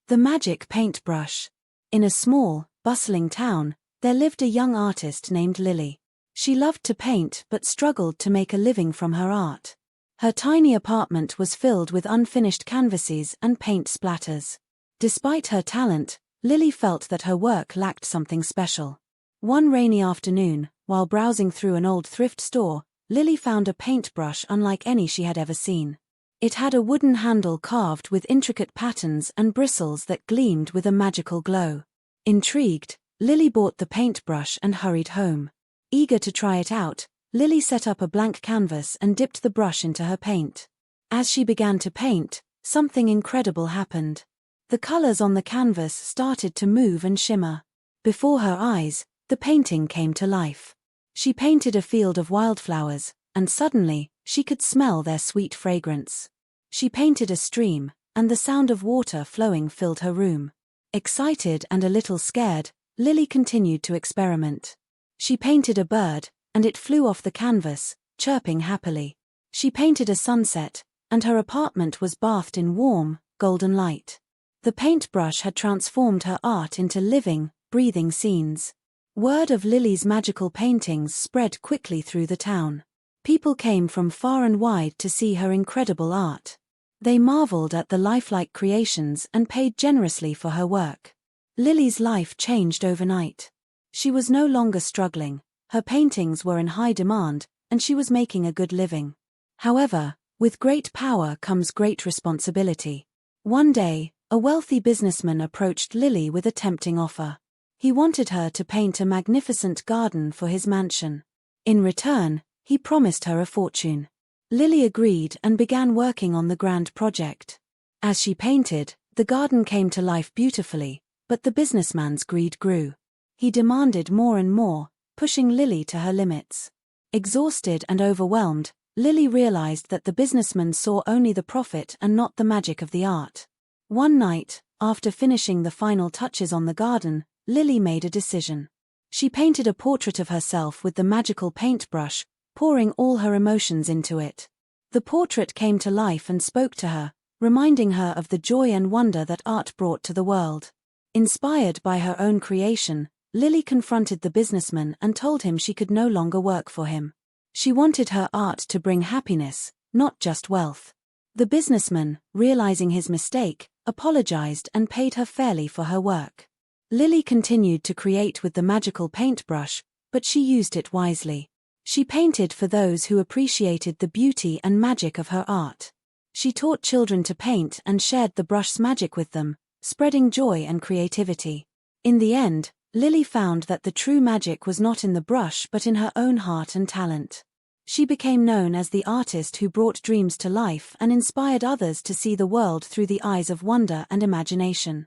The Magic Paintbrush. In a small, bustling town, there lived a young artist named Lily. She loved to paint but struggled to make a living from her art. Her tiny apartment was filled with unfinished canvases and paint splatters. Despite her talent, Lily felt that her work lacked something special. One rainy afternoon, while browsing through an old thrift store, Lily found a paintbrush unlike any she had ever seen. It had a wooden handle carved with intricate patterns and bristles that gleamed with a magical glow. Intrigued, Lily bought the paintbrush and hurried home. Eager to try it out, Lily set up a blank canvas and dipped the brush into her paint. As she began to paint, something incredible happened. The colors on the canvas started to move and shimmer. Before her eyes, the painting came to life. She painted a field of wildflowers, and suddenly, she could smell their sweet fragrance. She painted a stream, and the sound of water flowing filled her room. Excited and a little scared, Lily continued to experiment. She painted a bird, and it flew off the canvas, chirping happily. She painted a sunset, and her apartment was bathed in warm, golden light. The paintbrush had transformed her art into living, breathing scenes. Word of Lily's magical paintings spread quickly through the town. People came from far and wide to see her incredible art. They marveled at the lifelike creations and paid generously for her work. Lily's life changed overnight. She was no longer struggling, her paintings were in high demand, and she was making a good living. However, with great power comes great responsibility. One day, a wealthy businessman approached Lily with a tempting offer. He wanted her to paint a magnificent garden for his mansion. In return, he promised her a fortune. Lily agreed and began working on the grand project. As she painted, the garden came to life beautifully, but the businessman's greed grew. He demanded more and more, pushing Lily to her limits. Exhausted and overwhelmed, Lily realized that the businessman saw only the profit and not the magic of the art. One night, after finishing the final touches on the garden, Lily made a decision. She painted a portrait of herself with the magical paintbrush, pouring all her emotions into it. The portrait came to life and spoke to her, reminding her of the joy and wonder that art brought to the world. Inspired by her own creation, Lily confronted the businessman and told him she could no longer work for him. She wanted her art to bring happiness, not just wealth. The businessman, realizing his mistake, apologized and paid her fairly for her work. Lily continued to create with the magical paintbrush, but she used it wisely. She painted for those who appreciated the beauty and magic of her art. She taught children to paint and shared the brush's magic with them, spreading joy and creativity. In the end, Lily found that the true magic was not in the brush but in her own heart and talent. She became known as the artist who brought dreams to life and inspired others to see the world through the eyes of wonder and imagination.